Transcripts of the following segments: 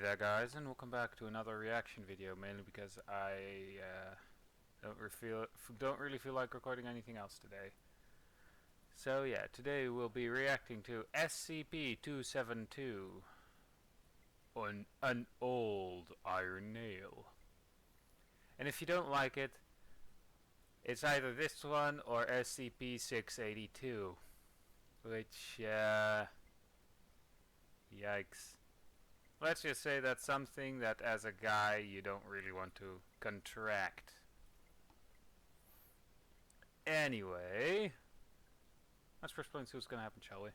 there guys, and welcome back to another reaction video, mainly because I don't really feel like recording anything else today. So yeah, today we'll be reacting to SCP-272 on an old iron nail. And if you don't like it, it's either this one or SCP-682, which yikes. Let's just say that's something that as a guy you don't really want to contract. Anyway, let's first play and see what's gonna happen, shall we?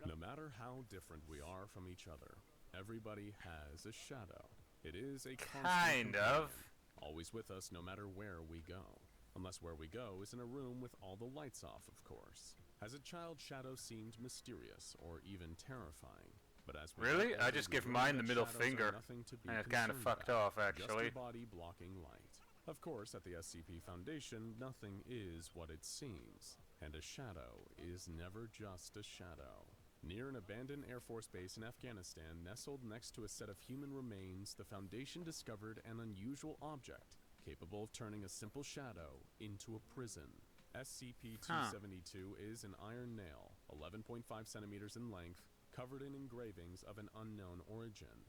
No matter how different we are from each other, everybody has a shadow. It is a kind of always with us no matter where we go. Unless where we go is in a room with all the lights off, of course. As a child, shadow seemed mysterious or even terrifying. But as we really, I just give mine the middle finger, and it's kind of fucked off, actually. Just a body blocking light. Of course, at the SCP Foundation, nothing is what it seems, and a shadow is never just a shadow. Near an abandoned Air Force base in Afghanistan, nestled next to a set of human remains, the Foundation discovered an unusual object capable of turning a simple shadow into a prison. SCP-272 is an iron nail, 11.5 centimeters in length, covered in engravings of an unknown origin.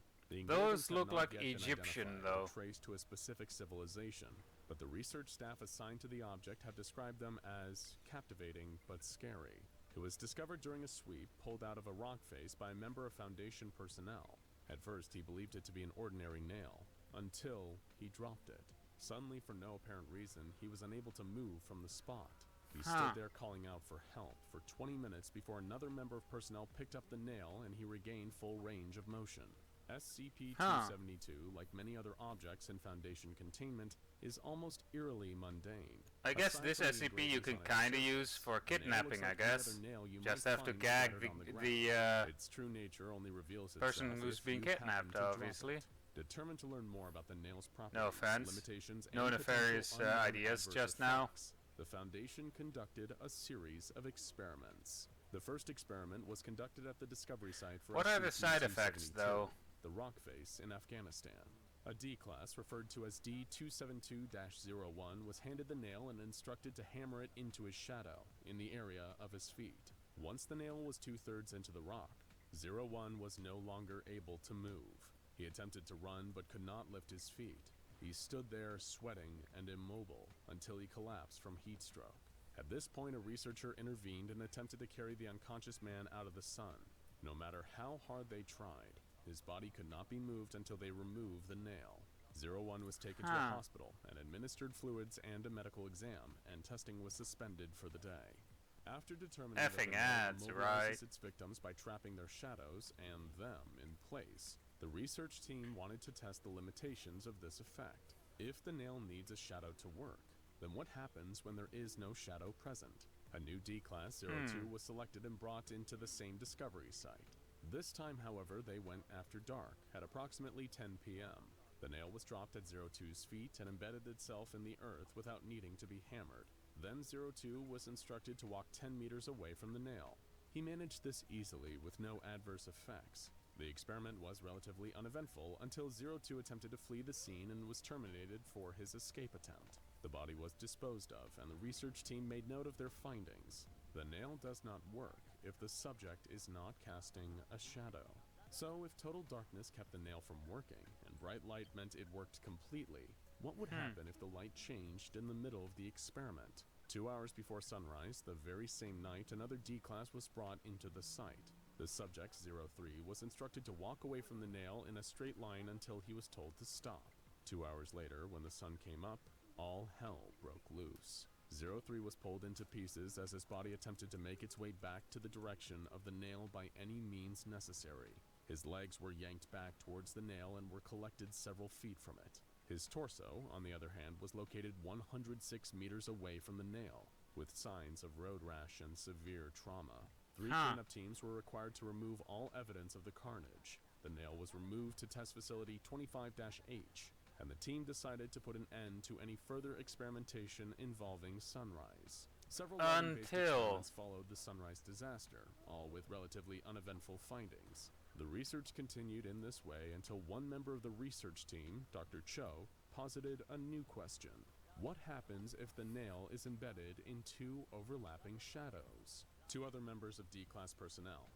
Those look like Egyptian, though. Traced to a specific civilization, but the research staff assigned to the object have described them as captivating but scary. It was discovered during a sweep pulled out of a rock face by a member of Foundation personnel. At first, he believed it to be an ordinary nail, until he dropped it. Suddenly, for no apparent reason, he was unable to move from the spot. He stood there calling out for help for 20 minutes before another member of personnel picked up the nail and he regained full range of motion. SCP-272, like many other objects in Foundation containment, is almost eerily mundane. I guess this SCP you can kinda use for kidnapping, I guess. Just have to gag the its true nature only reveals person who's being kidnapped, obviously. Determined to learn more about the nail's properties, no offense, limitations, no nefarious ideas just now. The Foundation conducted a series of experiments. The first experiment was conducted at the discovery site for What are the side effects, though? The rock face in Afghanistan. A D-class, referred to as D-272-01, was handed the nail and instructed to hammer it into his shadow, in the area of his feet. Once the nail was 2/3 into the rock, 01 was no longer able to move. He attempted to run but could not lift his feet. He stood there sweating and immobile until he collapsed from heat stroke. At this point, a researcher intervened and attempted to carry the unconscious man out of the sun. No matter how hard they tried, his body could not be moved until they removed the nail. 01 was taken to a hospital and administered fluids and a medical exam, and testing was suspended for the day. After determining that the nail immobilizes its victims by trapping their shadows and them in place, the research team wanted to test the limitations of this effect. If the nail needs a shadow to work, then what happens when there is no shadow present? A new D-Class 02 was selected and brought into the same discovery site. This time, however, they went after dark, at approximately 10 p.m. The nail was dropped at 02's feet and embedded itself in the earth without needing to be hammered. Then 02 was instructed to walk 10 meters away from the nail. He managed this easily with no adverse effects. The experiment was relatively uneventful until 02 attempted to flee the scene and was terminated for his escape attempt. The body was disposed of, and the research team made note of their findings. The nail does not work if the subject is not casting a shadow. So if total darkness kept the nail from working, and bright light meant it worked completely, what would happen if the light changed in the middle of the experiment? 2 hours before sunrise, the very same night, another D-Class was brought into the site. The subject, 03, was instructed to walk away from the nail in a straight line until he was told to stop. 2 hours later, when the sun came up, all hell broke loose. 03 was pulled into pieces as his body attempted to make its way back to the direction of the nail by any means necessary. His legs were yanked back towards the nail and were collected several feet from it. His torso, on the other hand, was located 106 meters away from the nail, with signs of road rash and severe trauma. 3 cleanup teams were required to remove all evidence of the carnage. The nail was removed to test facility 25-H, and the team decided to put an end to any further experimentation involving Sunrise. Several writing-based Until... experiments followed the Sunrise disaster, all with relatively uneventful findings. The research continued in this way until one member of the research team, Dr. Cho, posited a new question. What happens if the nail is embedded in two overlapping shadows? Two other members of D-Class personnel,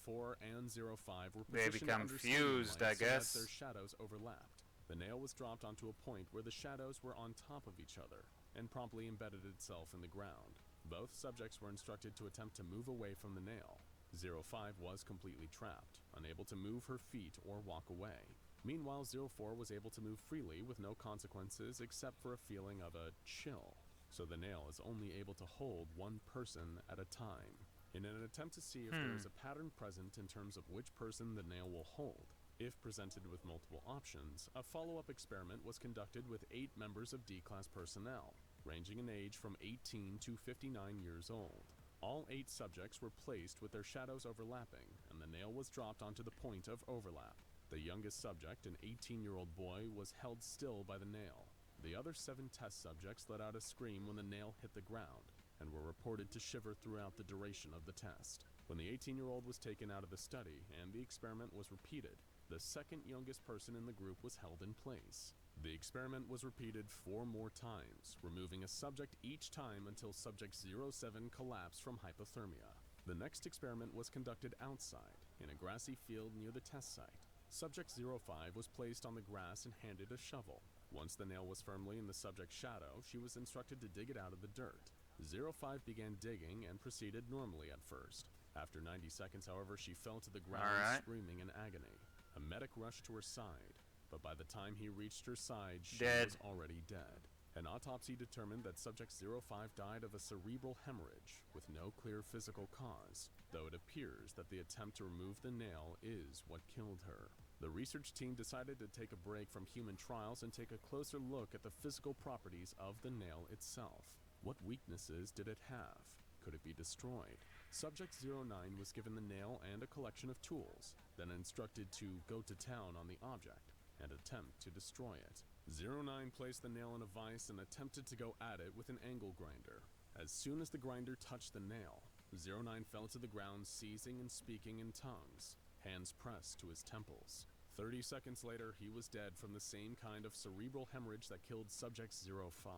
04 and 05, were They positioned become under stadium fused, I lights so that guess. their shadows overlapped. The nail was dropped onto a point where the shadows were on top of each other, and promptly embedded itself in the ground. Both subjects were instructed to attempt to move away from the nail. 05 was completely trapped, unable to move her feet or walk away. Meanwhile, 04 was able to move freely with no consequences except for a feeling of a chill. So the nail is only able to hold one person at a time. In an attempt to see if there is a pattern present in terms of which person the nail will hold, if presented with multiple options, a follow-up experiment was conducted with 8 members of D-Class personnel, ranging in age from 18 to 59 years old. All 8 subjects were placed with their shadows overlapping, and the nail was dropped onto the point of overlap. The youngest subject, an 18-year-old boy, was held still by the nail. The other 7 test subjects let out a scream when the nail hit the ground, and were reported to shiver throughout the duration of the test. When the 18-year-old was taken out of the study and the experiment was repeated, the second youngest person in the group was held in place. The experiment was repeated 4 more times, removing a subject each time until subject 07 collapsed from hypothermia. The next experiment was conducted outside, in a grassy field near the test site. Subject 05 was placed on the grass and handed a shovel. Once the nail was firmly in the subject's shadow, she was instructed to dig it out of the dirt. 05 began digging and proceeded normally at first. After 90 seconds, however, she fell to the ground, screaming in agony. A medic rushed to her side, but by the time he reached her side, she was already dead. An autopsy determined that subject 05 died of a cerebral hemorrhage, with no clear physical cause, though it appears that the attempt to remove the nail is what killed her. The research team decided to take a break from human trials and take a closer look at the physical properties of the nail itself. What weaknesses did it have? Could it be destroyed? Subject 09 was given the nail and a collection of tools, then instructed to go to town on the object and attempt to destroy it. 09 placed the nail in a vise and attempted to go at it with an angle grinder. As soon as the grinder touched the nail, 09 fell to the ground, seizing and speaking in tongues, hands pressed to his temples. 30 seconds later, he was dead from the same kind of cerebral hemorrhage that killed subject 05.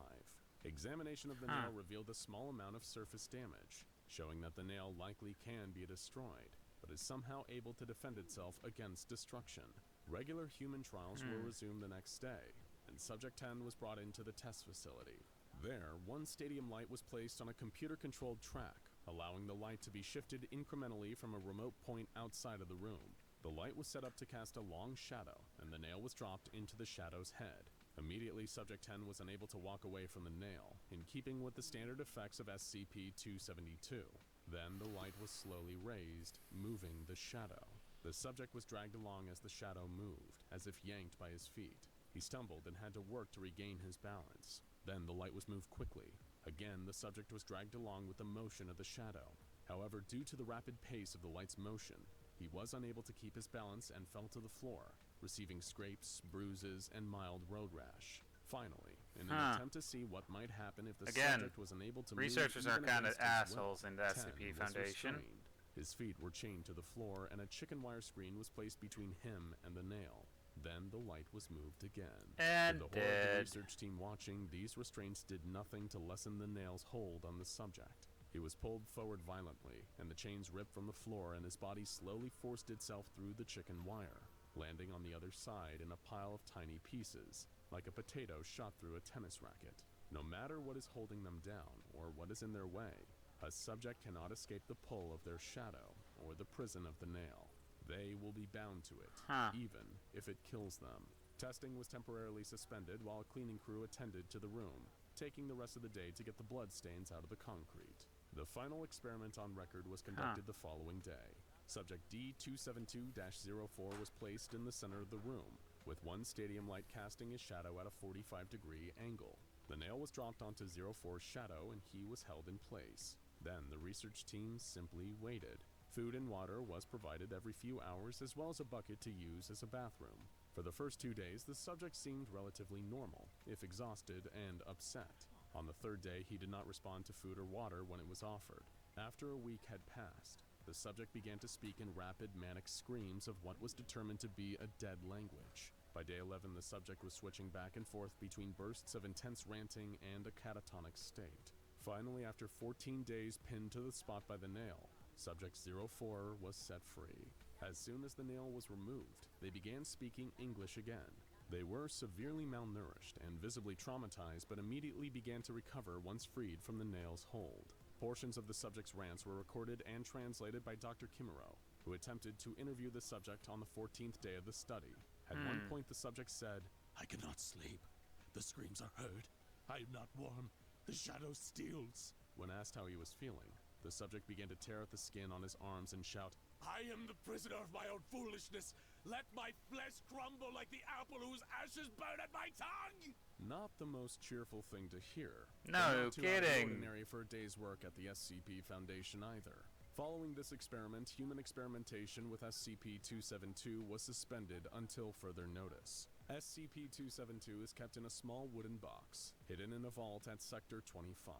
Examination of the nail revealed a small amount of surface damage, showing that the nail likely can be destroyed, but is somehow able to defend itself against destruction. Regular human trials were resumed the next day, and Subject 10 was brought into the test facility. There, one stadium light was placed on a computer-controlled track, allowing the light to be shifted incrementally from a remote point outside of the room. The light was set up to cast a long shadow, and the nail was dropped into the shadow's head. Immediately, Subject 10 was unable to walk away from the nail, in keeping with the standard effects of SCP-272. Then the light was slowly raised, moving the shadow. The subject was dragged along as the shadow moved, as if yanked by his feet. He stumbled and had to work to regain his balance. Then the light was moved quickly. Again, the subject was dragged along with the motion of the shadow. However, due to the rapid pace of the light's motion, he was unable to keep his balance and fell to the floor, receiving scrapes, bruises, and mild road rash. Finally, in an attempt to see what might happen if the subject was unable to move, researchers are kind of assholes in the 10 SCP was Foundation. restrained. His feet were chained to the floor, and a chicken wire screen was placed between him and the nail. Then the light was moved again. And to the horror of the research team watching, these restraints did nothing to lessen the nail's hold on the subject. He was pulled forward violently, and the chains ripped from the floor, and his body slowly forced itself through the chicken wire, landing on the other side in a pile of tiny pieces, like a potato shot through a tennis racket. No matter what is holding them down, or what is in their way, a subject cannot escape the pull of their shadow, or the prison of the nail. They will be bound to it, even if it kills them. Testing was temporarily suspended while a cleaning crew attended to the room, taking the rest of the day to get the blood stains out of the concrete. The final experiment on record was conducted the following day. Subject D272-04 was placed in the center of the room, with one stadium light casting his shadow at a 45-degree angle. The nail was dropped onto 04's shadow and he was held in place. Then the research team simply waited. Food and water was provided every few hours, as well as a bucket to use as a bathroom. For the first 2 days, the subject seemed relatively normal, if exhausted and upset. On the third day, he did not respond to food or water when it was offered. After a week had passed, the subject began to speak in rapid manic screams of what was determined to be a dead language. By day 11, the subject was switching back and forth between bursts of intense ranting and a catatonic state. Finally, after 14 days pinned to the spot by the nail, Subject 04 was set free. As soon as the nail was removed, they began speaking English again. They were severely malnourished and visibly traumatized, but immediately began to recover once freed from the nail's hold. Portions of the subject's rants were recorded and translated by Dr. Kimuro, who attempted to interview the subject on the 14th day of the study. At one point, the subject said, I cannot sleep. The screams are heard. I am not warm. The shadow steals. When asked how he was feeling, the subject began to tear at the skin on his arms and shout, I am the prisoner of my own foolishness. Let my flesh crumble like the apple whose ashes burn at my tongue. Not the most cheerful thing to hear. No Not too out of the kidding. ordinary for a day's work at the SCP Foundation either. Following this experiment, human experimentation with SCP-272 was suspended until further notice. SCP-272 is kept in a small wooden box, hidden in a vault at Sector 25.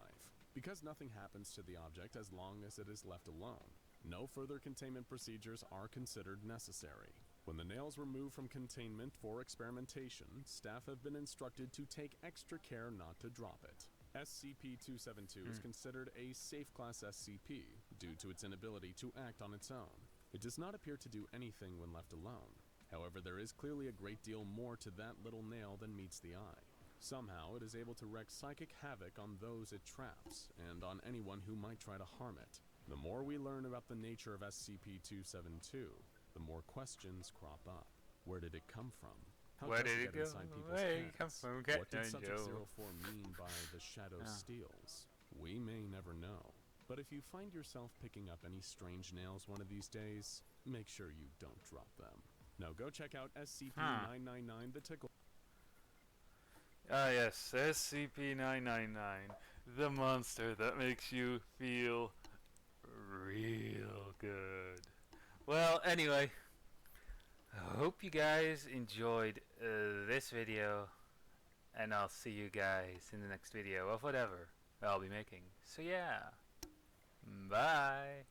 Because nothing happens to the object as long as it is left alone, no further containment procedures are considered necessary. When the nails were moved from containment for experimentation, staff have been instructed to take extra care not to drop it. SCP-272 is considered a safe class SCP due to its inability to act on its own. It does not appear to do anything when left alone. However, there is clearly a great deal more to that little nail than meets the eye. Somehow, it is able to wreak psychic havoc on those it traps, and on anyone who might try to harm it. The more we learn about the nature of SCP-272, the more questions crop up. Where did it come from? How Where does did it it get go? inside people's Where did it come heads? from? What did Captain Subject Joe? 04 mean by the shadow Ah. steals? We may never know. But if you find yourself picking up any strange nails one of these days, make sure you don't drop them. Now go check out SCP-999 the Tickle. Ah yes, SCP-999, the monster that makes you feel real good. Well, anyway, I hope you guys enjoyed this video, and I'll see you guys in the next video of whatever I'll be making. So yeah, bye!